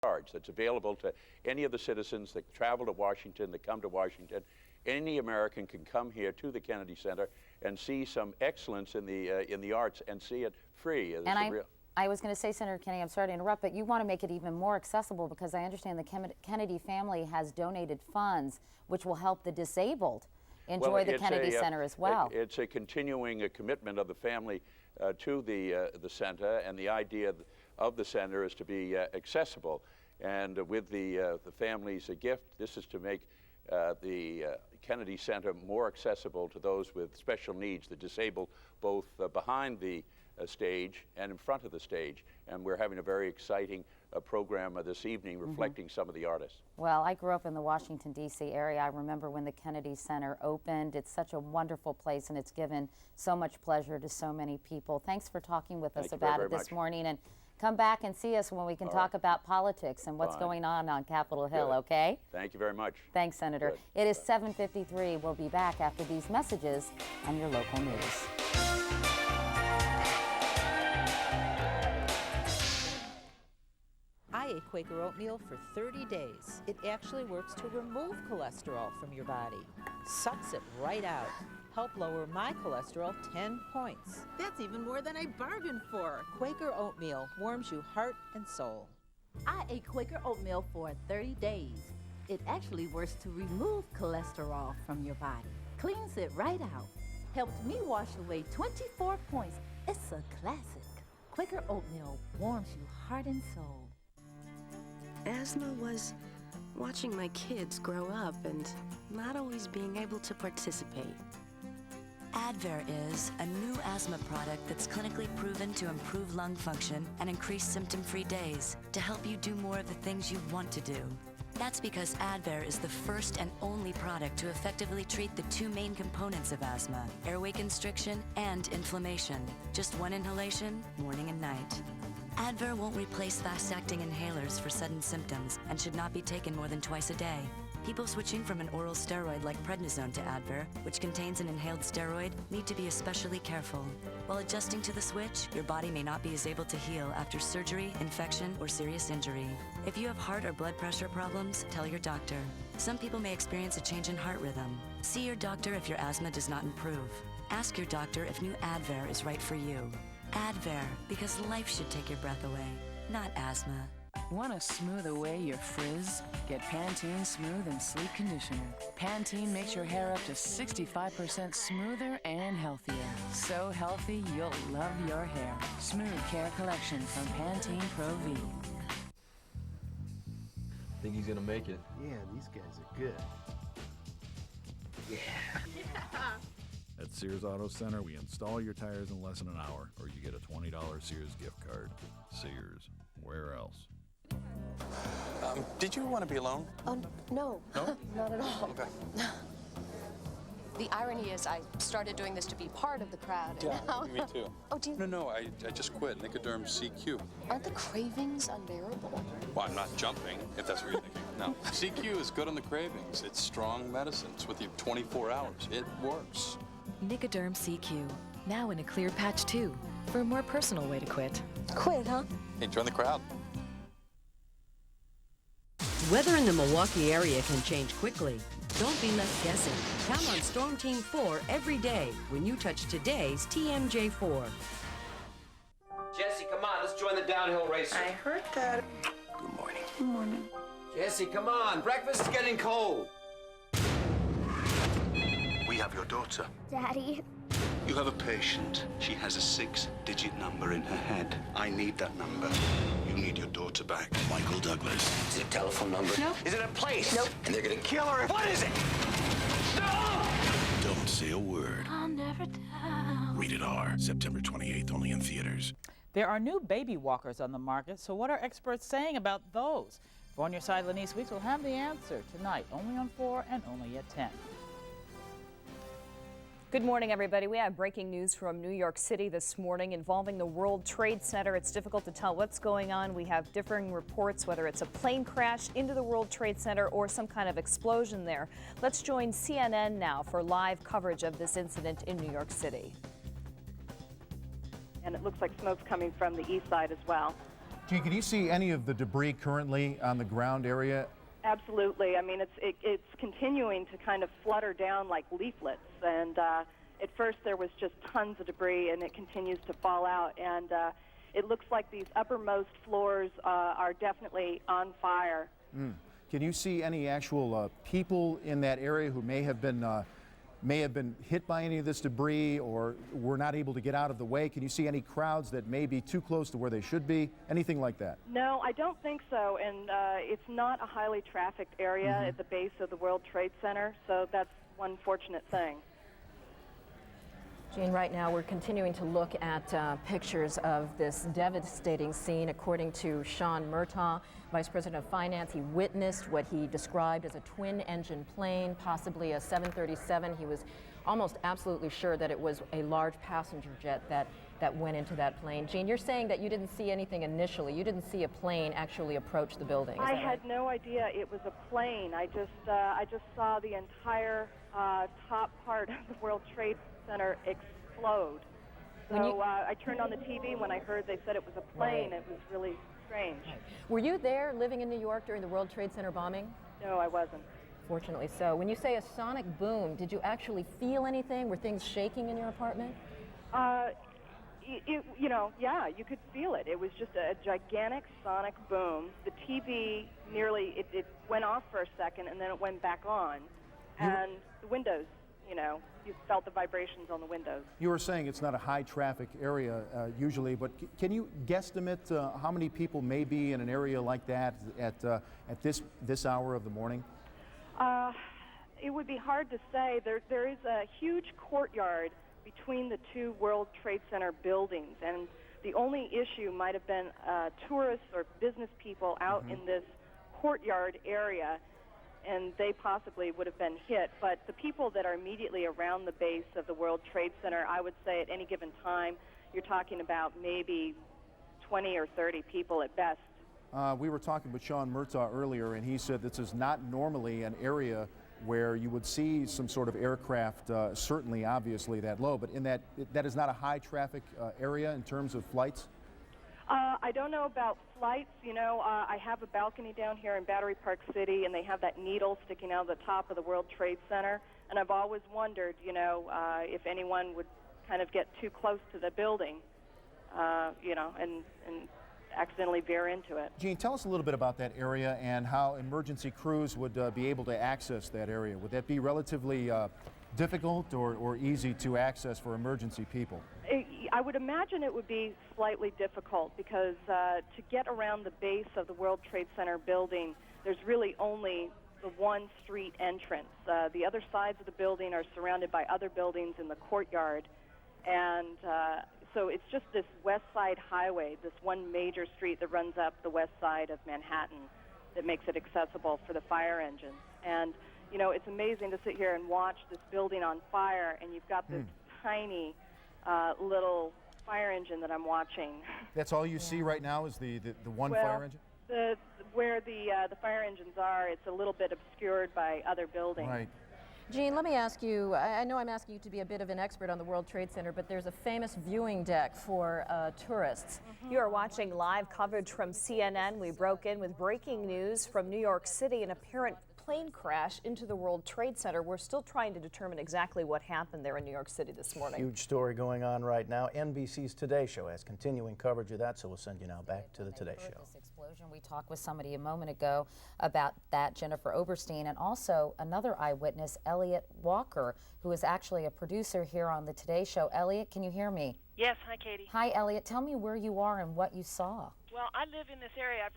cards that's available to any of the citizens that travel to Washington, that come to Washington. Any American can come here to the Kennedy Center and see some excellence in the arts and see it free. And I was going to say, Senator Kennedy, I'm sorry to interrupt, but you want to make it even more accessible because I understand the Kennedy family has donated funds which will help the disabled enjoy the Kennedy Center as well. It's a continuing commitment of the family to the center, and the idea of the center is to be accessible. And with the family's gift, this is to make the Kennedy Center more accessible to those with special needs, the disabled, both behind the stage and in front of the stage. And we're having a very exciting program this evening reflecting some of the artists. Well, I grew up in the Washington, D.C. area. I remember when the Kennedy Center opened. It's such a wonderful place, and it's given so much pleasure to so many people. Thanks for talking with us about it this morning. And come back and see us when we can talk about politics and what's going on Capitol Hill, okay? Thank you very much. Thanks, Senator. It is 7:53. We'll be back after these messages and your local news. I ate Quaker oatmeal for 30 days. It actually works to remove cholesterol from your body. Sucks it right out. Help lower my cholesterol 10 points. That's even more than I bargained for. Quaker oatmeal warms you heart and soul. I ate Quaker oatmeal for 30 days. It actually works to remove cholesterol from your body. Cleans it right out. Helped me wash away 24 points. It's a classic. Quaker oatmeal warms you heart and soul. Asthma was watching my kids grow up and not always being able to participate. Advair is a new asthma product that's clinically proven to improve lung function and increase symptom-free days to help you do more of the things you want to do. That's because Advair is the first and only product to effectively treat the two main components of asthma, airway constriction and inflammation. Just one inhalation, morning and night. Advair won't replace fast-acting inhalers for sudden symptoms and should not be taken more than twice a day. People switching from an oral steroid like prednisone to Advair, which contains an inhaled steroid, need to be especially careful. While adjusting to the switch, your body may not be as able to heal after surgery, infection, or serious injury. If you have heart or blood pressure problems, tell your doctor. Some people may experience a change in heart rhythm. See your doctor if your asthma does not improve. Ask your doctor if new Advair is right for you. Advair, because life should take your breath away, not asthma. Want to smooth away your frizz? Get Pantene Smooth and Sleek Conditioner. Pantene makes your hair up to 65% smoother and healthier. So healthy, you'll love your hair. Smooth Care Collection from Pantene Pro V. Think he's gonna make it? Yeah, these guys are good. Yeah. At Sears Auto Center, we install your tires in less than an hour, or you get a $20 Sears gift card. Sears, where else? Did you want to be alone? Oh, no. No? Not at all. Okay. The irony is I started doing this to be part of the crowd. Yeah, and now... me too. Oh, do you... No, I just quit. Nicoderm CQ. Aren't the cravings unbearable? Well, I'm not jumping, if that's what you're thinking. No. CQ is good on the cravings. It's strong medicine. It's with you 24 hours. It works. Nicoderm CQ. Now in a clear patch, too. For a more personal way to quit. Quit, huh? Hey, join the crowd. Weather in the Milwaukee area can change quickly. Don't be left guessing. Count on Storm Team 4 every day when you touch today's TMJ4. Jesse, come on, let's join the downhill racer. I heard that. Good morning. Good morning. Jesse, come on, breakfast is getting cold. We have your daughter. Daddy. You have a patient. She has a 6-digit number in her head. I need that number. You need your daughter back. Michael Douglas. Is it a telephone number? No. Is it a place? Nope. And they're gonna kill her? What is it? No! Don't say a word. I'll never tell. Rated R. September 28th, only in theaters. There are new baby walkers on the market, so what are experts saying about those? For On Your Side, Lenise Weeks will have the answer tonight, only on 4 and only at 10. Good morning, everybody. We have breaking news from New York City this morning involving the World Trade Center. It's difficult to tell what's going on. We have differing reports, whether it's a plane crash into the World Trade Center or some kind of explosion there. Let's join CNN now for live coverage of this incident in New York City. And it looks like smoke's coming from the east side as well. Gene, can you see any of the debris currently on the ground area? Absolutely. I mean, it's continuing to kind of flutter down like leaflets. And at first there was just tons of debris, and it continues to fall out. And it looks like these uppermost floors are definitely on fire. Can you see any actual people in that area who may have been hit by any of this debris or were not able to get out of the way? Can you see any crowds that may be too close to where they should be? Anything like that? No, I don't think so. And it's not a highly trafficked area at the base of the World Trade Center, so that's one fortunate thing. Gene, right now we're continuing to look at pictures of this devastating scene. According to Sean Murtaugh, Vice President of Finance, he witnessed what he described as a twin-engine plane, possibly a 737. He was almost absolutely sure that it was a large passenger jet that went into that plane. Gene, you're saying that you didn't see anything initially. You didn't see a plane actually approach the building. I had no idea it was a plane. I just saw the entire top part of the World Trade Center explode. So I turned on the TV when I heard they said it was a plane. It was really strange. Were you there living in New York during the World Trade Center bombing? No, I wasn't. Fortunately so. When you say a sonic boom, did you actually feel anything? Were things shaking in your apartment? Yeah, you could feel it. It was just a gigantic sonic boom. The TV nearly, it went off for a second and then it went back on. And the windows, you felt the vibrations on the windows. You were saying it's not a high traffic area usually, but can you guesstimate how many people may be in an area like that at this hour of the morning? It would be hard to say. There is a huge courtyard between the two World Trade Center buildings, and the only issue might have been tourists or business people out in this courtyard area, and they possibly would have been hit. But the people that are immediately around the base of the World Trade Center, I would say at any given time, you're talking about maybe 20 or 30 people at best. We were talking with Sean Murtaugh earlier, and he said this is not normally an area where you would see some sort of aircraft, certainly, obviously, that low, but in that is not a high traffic area in terms of flights? I don't know about flights. I have a balcony down here in Battery Park City, and they have that needle sticking out of the top of the World Trade Center, and I've always wondered, if anyone would kind of get too close to the building, and accidentally veer into it. Gene, tell us a little bit about that area and how emergency crews would be able to access that area. Would that be relatively difficult or easy to access for emergency people? I would imagine it would be slightly difficult because to get around the base of the World Trade Center building, there's really only the one street entrance. The other sides of the building are surrounded by other buildings in the courtyard, and so it's just this west side highway, this one major street that runs up the west side of Manhattan that makes it accessible for the fire engines. And, it's amazing to sit here and watch this building on fire, and you've got this tiny little fire engine that I'm watching. That's all you see right now is the one fire engine? Where the fire engines are, it's a little bit obscured by other buildings. Right. Gene, let me ask you, I know I'm asking you to be a bit of an expert on the World Trade Center, but there's a famous viewing deck for tourists. You are watching live coverage from CNN. We broke in with breaking news from New York City, an apparent plane crash into the World Trade Center. We're still trying to determine exactly what happened there in New York City this morning. Huge story going on right now. NBC's Today Show has continuing coverage of that, so we'll send you now back to the Today Show. This explosion, we talked with somebody a moment ago about that, Jennifer Oberstein, and also another eyewitness, Elliot Walker, who is actually a producer here on the Today Show. Elliot, can you hear me? Yes, hi Katie. Hi Elliot, tell me where you are and what you saw. Well, I live in this area. I've